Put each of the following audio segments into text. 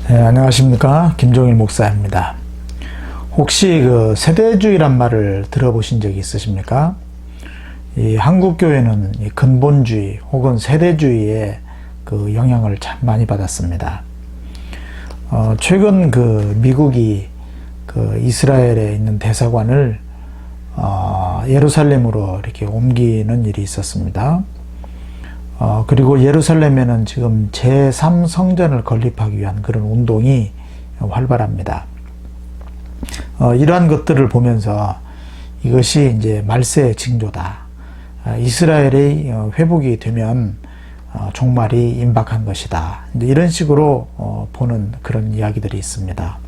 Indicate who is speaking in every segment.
Speaker 1: 네, 안녕하십니까. 김종일 목사입니다. 혹시 그 세대주의란 말을 들어보신 적이 있으십니까? 이 한국교회는 이 근본주의 혹은 세대주의의 그 영향을 참 많이 받았습니다. 최근 그 미국이 그 이스라엘에 있는 대사관을 예루살렘으로 이렇게 옮기는 일이 있었습니다. 그리고 예루살렘에는 지금 제3성전을 건립하기 위한 그런 운동이 활발합니다. 이러한 것들을 보면서 이것이 이제 말세의 징조다. 이스라엘의 회복이 되면 종말이 임박한 것이다. 이런 식으로 보는 그런 이야기들이 있습니다.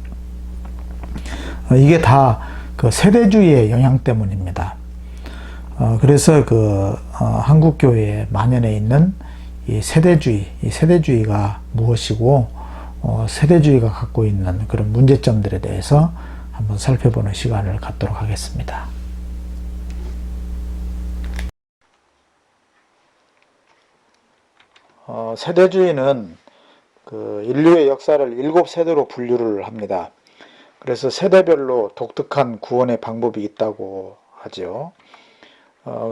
Speaker 1: 이게 다 그 세대주의의 영향 때문입니다. 그래서 한국 교회에 만연해 있는 이 세대주의가 무엇이고, 세대주의가 갖고 있는 그런 문제점들에 대해서 한번 살펴보는 시간을 갖도록 하겠습니다. 세대주의는 그 인류의 역사를 7세대로 분류를 합니다. 그래서 세대별로 독특한 구원의 방법이 있다고 하죠.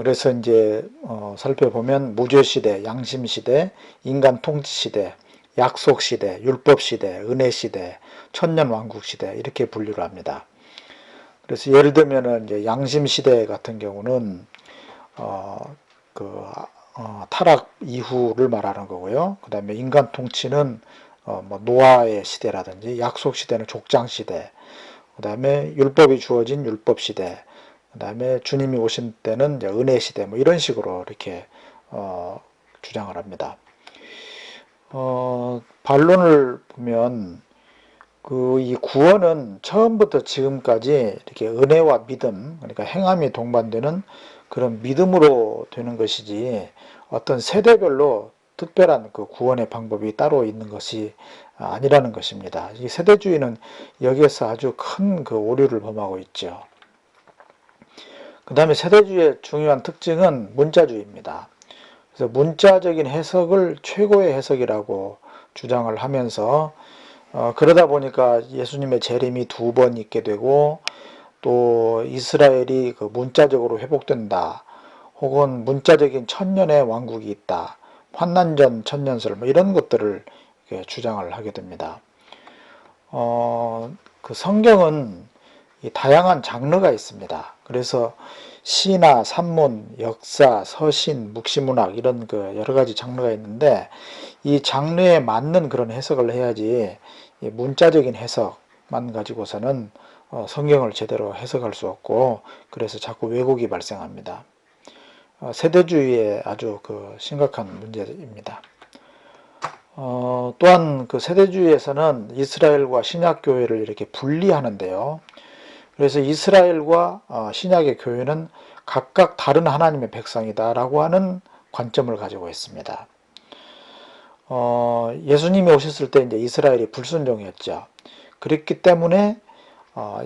Speaker 1: 그래서 이제 살펴보면 무죄시대, 양심시대, 인간 통치시대, 약속시대, 율법시대, 은혜시대, 천년왕국시대 이렇게 분류를 합니다. 그래서 예를 들면 이제 양심시대 같은 경우는 타락 이후를 말하는 거고요. 그 다음에 인간 통치는 뭐 노아의 시대라든지, 약속시대는 족장시대, 그 다음에 율법이 주어진 율법시대, 그 다음에 주님이 오신 때는 이제 은혜시대, 뭐 이런 식으로 이렇게 주장을 합니다. 반론을 보면 이 구원은 처음부터 지금까지 이렇게 은혜와 믿음, 그러니까 행함이 동반되는 그런 믿음으로 되는 것이지, 어떤 세대별로 특별한 그 구원의 방법이 따로 있는 것이 아니라는 것입니다. 이 세대주의는 여기에서 아주 큰 그 오류를 범하고 있죠. 그 다음에 세대주의의 중요한 특징은 문자주의입니다. 그래서 문자적인 해석을 최고의 해석이라고 주장을 하면서 그러다 보니까 예수님의 재림이 2번 있게 되고, 또 이스라엘이 그 문자적으로 회복된다, 혹은 문자적인 천년의 왕국이 있다, 환난전 천년설, 뭐 이런 것들을 주장을 하게 됩니다. 그 성경은 다양한 장르가 있습니다. 그래서 시나 산문, 역사, 서신, 묵시문학 이런 그 여러 가지 장르가 있는데, 이 장르에 맞는 그런 해석을 해야지 문자적인 해석만 가지고서는 성경을 제대로 해석할 수 없고, 그래서 자꾸 왜곡이 발생합니다. 세대주의의 아주 그 심각한 문제입니다. 또한 그 세대주의에서는 이스라엘과 신약교회를 이렇게 분리하는데요. 그래서 이스라엘과 신약의 교회는 각각 다른 하나님의 백성이다 라고 하는 관점을 가지고 있습니다. 예수님이 오셨을 때 이제 이스라엘이 불순종이었죠. 그랬기 때문에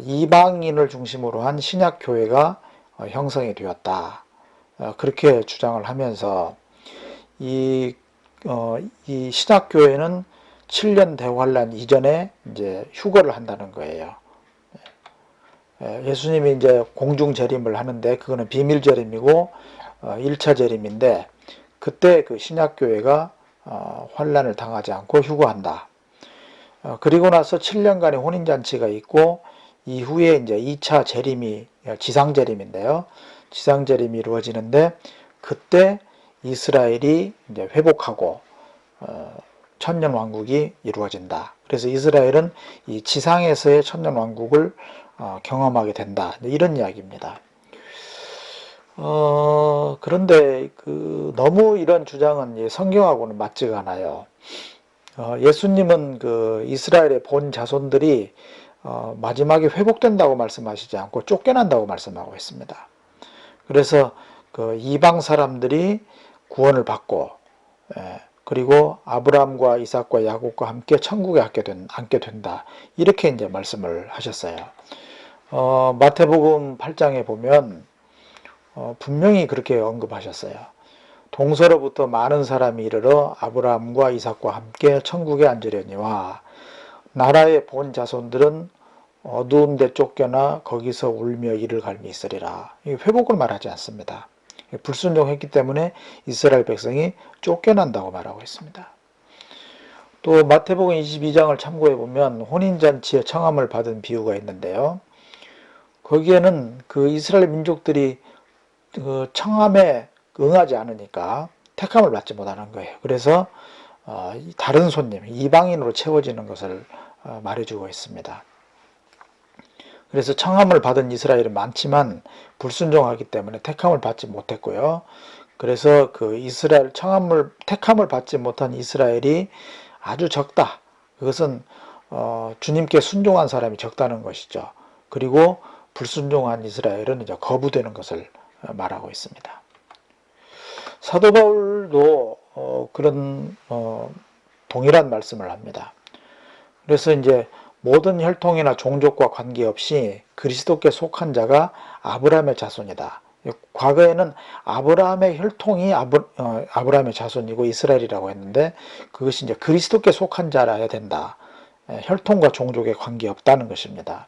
Speaker 1: 이방인을 중심으로 한 신약교회가 형성이 되었다. 그렇게 주장을 하면서 이 신약교회는 7년 대환란 이전에 이제 휴거를 한다는 거예요. 예수님이 이제 공중 재림을 하는데 그거는 비밀 재림이고 1차 재림인데, 그때 그 신약교회가 환란을 당하지 않고 휴거한다. 그리고 나서 7년간의 혼인잔치가 있고, 이후에 이제 2차 재림이 지상재림인데요. 지상재림이 이루어지는데, 그때 이스라엘이 이제 회복하고 천년왕국이 이루어진다. 그래서 이스라엘은 이 지상에서의 천년왕국을 경험하게 된다. 이런 이야기입니다. 그런데 너무 이런 주장은 성경하고는 맞지가 않아요. 예수님은 그 이스라엘의 본 자손들이 마지막에 회복된다고 말씀하시지 않고 쫓겨난다고 말씀하고 있습니다. 그래서 그 이방 사람들이 구원을 받고, 그리고 아브라함과 이삭과 야곱과 함께 천국에 앉게 된다. 이렇게 이제 말씀을 하셨어요. 마태복음 8장에 보면 분명히 그렇게 언급하셨어요. 동서로부터 많은 사람이 이르러 아브라함과 이삭과 함께 천국에 앉으려니와 나라의 본 자손들은 어두운 데 쫓겨나 거기서 울며 이를 갈미 있으리라. 회복을 말하지 않습니다. 불순종했기 때문에 이스라엘 백성이 쫓겨난다고 말하고 있습니다. 또 마태복음 22장을 참고해 보면 혼인잔치에 청함을 받은 비유가 있는데요. 거기에는 그 이스라엘 민족들이 그 청함에 응하지 않으니까 택함을 받지 못하는 거예요. 그래서 다른 손님, 이방인으로 채워지는 것을 말해주고 있습니다. 그래서 청함을 받은 이스라엘은 많지만 불순종하기 때문에 택함을 받지 못했고요. 그래서 그 이스라엘 택함을 받지 못한 이스라엘이 아주 적다. 그것은 주님께 순종한 사람이 적다는 것이죠. 그리고 불순종한 이스라엘은 이제 거부되는 것을 말하고 있습니다. 사도 바울도 그런 동일한 말씀을 합니다. 그래서 이제 모든 혈통이나 종족과 관계없이 그리스도께 속한 자가 아브라함의 자손이다. 과거에는 아브라함의 혈통이 아브라함의 자손이고 이스라엘이라고 했는데 그것이 이제 그리스도께 속한 자라야 된다. 혈통과 종족에 관계없다는 것입니다.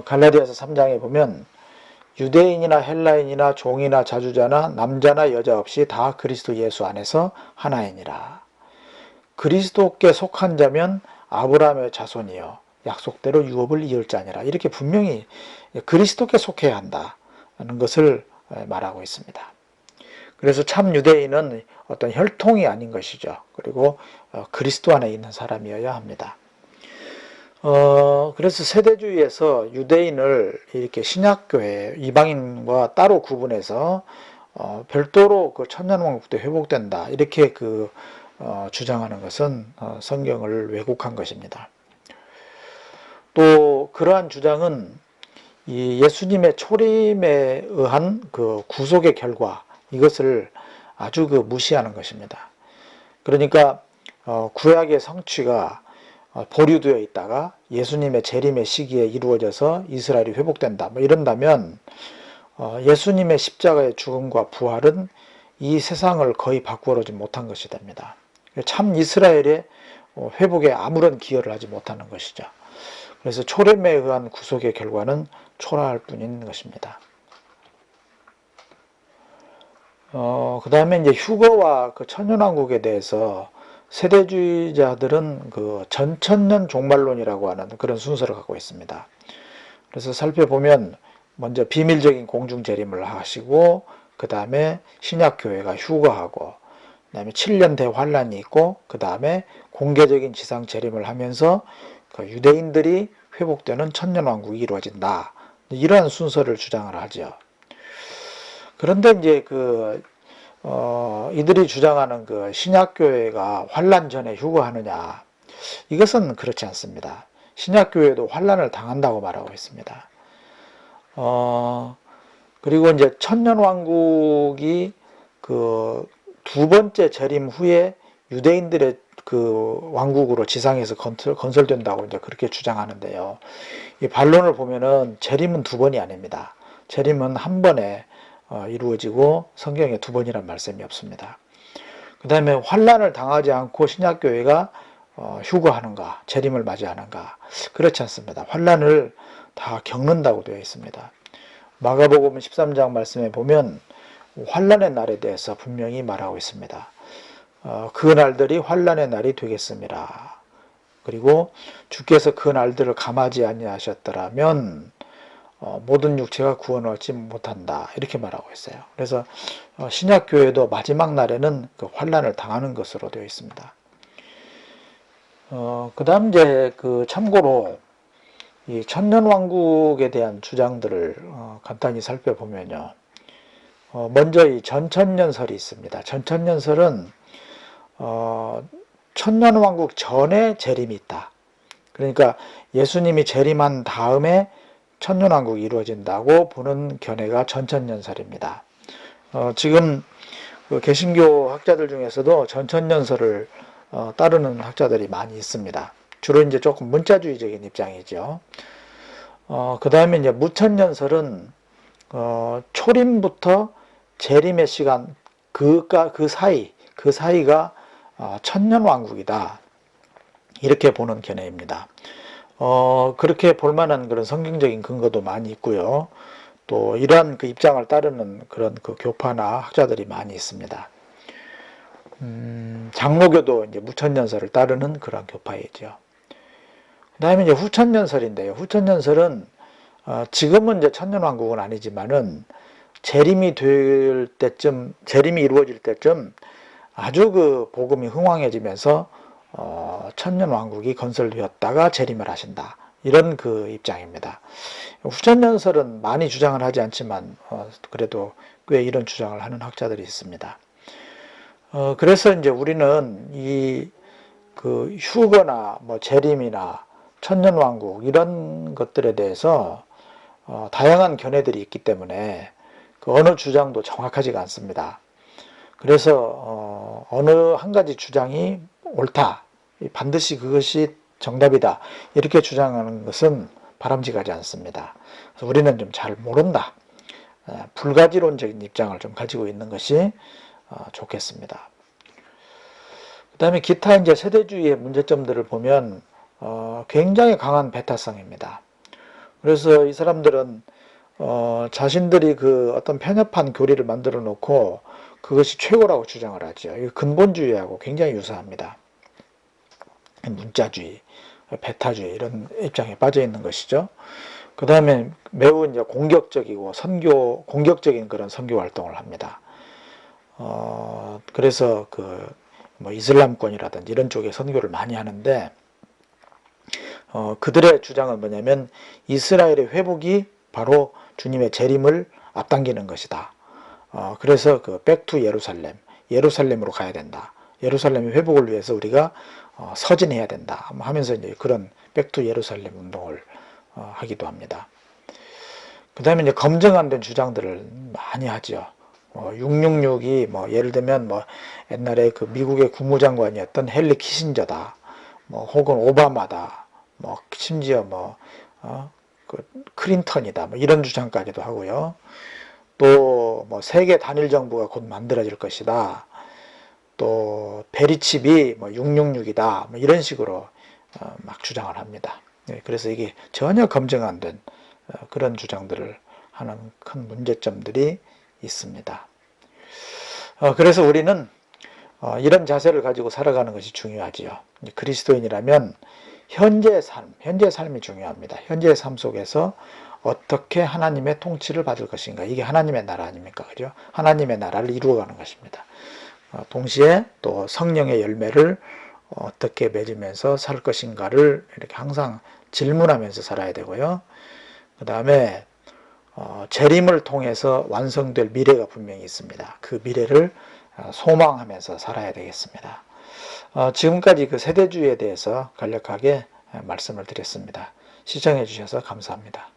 Speaker 1: 갈라디아서 3장에 보면 유대인이나 헬라인이나 종이나 자주자나 남자나 여자 없이 다 그리스도 예수 안에서 하나이니라. 그리스도께 속한 자면 아브라함의 자손이요 약속대로 유업을 이을 자니라. 이렇게 분명히 그리스도께 속해야 한다는 것을 말하고 있습니다. 그래서 참 유대인은 어떤 혈통이 아닌 것이죠. 그리고 그리스도 안에 있는 사람이어야 합니다. 그래서 세대주의에서 유대인을 이렇게 신약교회 이방인과 따로 구분해서 별도로 그 천년왕국 때 회복된다 이렇게 주장하는 것은 성경을 왜곡한 것입니다. 또 그러한 주장은 이 예수님의 초림에 의한 그 구속의 결과 이것을 아주 무시하는 것입니다. 그러니까 구약의 성취가 보류되어 있다가 예수님의 재림의 시기에 이루어져서 이스라엘이 회복된다. 뭐 이런다면 예수님의 십자가의 죽음과 부활은 이 세상을 거의 바꾸어지 못한 것이 됩니다. 참 이스라엘의 회복에 아무런 기여를 하지 못하는 것이죠. 그래서 초림에 의한 구속의 결과는 초라할 뿐인 것입니다. 그 다음에 이제 휴거와 그 천년왕국에 대해서 세대주의자들은 그 전천년 종말론이라고 하는 그런 순서를 갖고 있습니다. 그래서 살펴보면 먼저 비밀적인 공중재림을 하시고 그 다음에 신약교회가 휴거하고 그 다음에 7년 대환란이 있고 그 다음에 공개적인 지상재림을 하면서 그 유대인들이 회복되는 천년왕국이 이루어진다. 이러한 순서를 주장을 하죠. 그런데 이제 이들이 주장하는 그 신약교회가 환란 전에 휴거하느냐 이것은 그렇지 않습니다. 신약교회도 환란을 당한다고 말하고 있습니다. 그리고 이제 천년왕국이 그 두 번째 재림 후에 유대인들의 그 왕국으로 지상에서 건설된다고 이제 그렇게 주장하는데요. 이 반론을 보면은 재림은 두 번이 아닙니다. 재림은 한 번에 이루어지고 성경에 두 번이란 말씀이 없습니다. 그 다음에 환란을 당하지 않고 신약교회가 휴거하는가 재림을 맞이하는가 그렇지 않습니다. 환란을 다 겪는다고 되어 있습니다. 마가복음 13장 말씀에 보면 환란의 날에 대해서 분명히 말하고 있습니다. 그 날들이 환란의 날이 되겠습니다. 그리고 주께서 그 날들을 감하지 아니하셨더라면 모든 육체가 구원을 얻지 못한다 이렇게 말하고 있어요. 그래서 신약교회도 마지막 날에는 그 환란을 당하는 것으로 되어 있습니다. 그 다음 이제 참고로 이 천년왕국에 대한 주장들을 간단히 살펴보면요. 먼저 이 전천년설이 있습니다. 전천년설은 천년왕국 전에 재림이 있다. 그러니까 예수님이 재림한 다음에 천년왕국이 이루어진다고 보는 견해가 전천년설입니다. 지금 개신교 학자들 중에서도 전천년설을 따르는 학자들이 많이 있습니다. 주로 이제 조금 문자주의적인 입장이죠. 그 다음에 이제 무천년설은 초림부터 재림의 시간 그 사이가 천년왕국이다. 이렇게 보는 견해입니다. 그렇게 볼 만한 그런 성경적인 근거도 많이 있고요. 또 이러한 그 입장을 따르는 그런 그 교파나 학자들이 많이 있습니다. 장로교도 이제 무천년설을 따르는 그런 교파이죠. 그 다음에 이제 후천년설인데요. 후천년설은 지금은 이제 천년왕국은 아니지만은 재림이 될 때쯤, 재림이 이루어질 때쯤 아주 그 복음이 흥왕해지면서 천년왕국이 건설되었다가 재림을 하신다. 이런 그 입장입니다. 후천년설은 많이 주장을 하지 않지만 그래도 꽤 이런 주장을 하는 학자들이 있습니다. 그래서 이제 우리는 이 그 휴거나 뭐 재림이나 천년왕국 이런 것들에 대해서 다양한 견해들이 있기 때문에 그 어느 주장도 정확하지가 않습니다. 그래서 어느 한 가지 주장이 옳다, 반드시 그것이 정답이다 이렇게 주장하는 것은 바람직하지 않습니다. 그래서 우리는 좀 잘 모른다, 불가지론적인 입장을 좀 가지고 있는 것이 좋겠습니다. 그 다음에 기타 이제 세대주의의 문제점들을 보면 굉장히 강한 배타성입니다. 그래서 이 사람들은 자신들이 그 어떤 편협한 교리를 만들어 놓고 그것이 최고라고 주장을 하죠. 이 근본주의하고 굉장히 유사합니다. 문자주의, 배타주의 이런 입장에 빠져 있는 것이죠. 그 다음에 매우 이제 공격적이고 공격적인 그런 선교 활동을 합니다. 그래서 뭐 이슬람권이라든지 이런 쪽에 선교를 많이 하는데 그들의 주장은 뭐냐면 이스라엘의 회복이 바로 주님의 재림을 앞당기는 것이다. 그래서 그 백투 예루살렘으로 가야 된다. 예루살렘의 회복을 위해서 우리가 서진해야 된다 하면서 이제 그런 백투 예루살렘 운동을 하기도 합니다. 그 다음에 이제 검증 안 된 주장들을 많이 하죠. 666이 뭐 예를 들면 뭐 옛날에 그 미국의 국무장관이었던 헨리 키신저다, 뭐 혹은 오바마다, 뭐 심지어 그 클린턴이다, 뭐 이런 주장까지도 하고요. 또 뭐 세계 단일 정부가 곧 만들어질 것이다. 또 베리칩이 뭐 666이다, 뭐 이런 식으로 막 주장을 합니다. 그래서 이게 전혀 검증 안 된 그런 주장들을 하는 큰 문제점들이 있습니다. 그래서 우리는 이런 자세를 가지고 살아가는 것이 중요하지요. 그리스도인이라면 현재의 삶이 중요합니다. 현재의 삶 속에서 어떻게 하나님의 통치를 받을 것인가. 이게 하나님의 나라 아닙니까? 그죠? 하나님의 나라를 이루어가는 것입니다. 동시에 또 성령의 열매를 어떻게 맺으면서 살 것인가를 이렇게 항상 질문하면서 살아야 되고요. 그 다음에 재림을 통해서 완성될 미래가 분명히 있습니다. 그 미래를 소망하면서 살아야 되겠습니다. 지금까지 그 세대주의에 대해서 간략하게 말씀을 드렸습니다. 시청해 주셔서 감사합니다.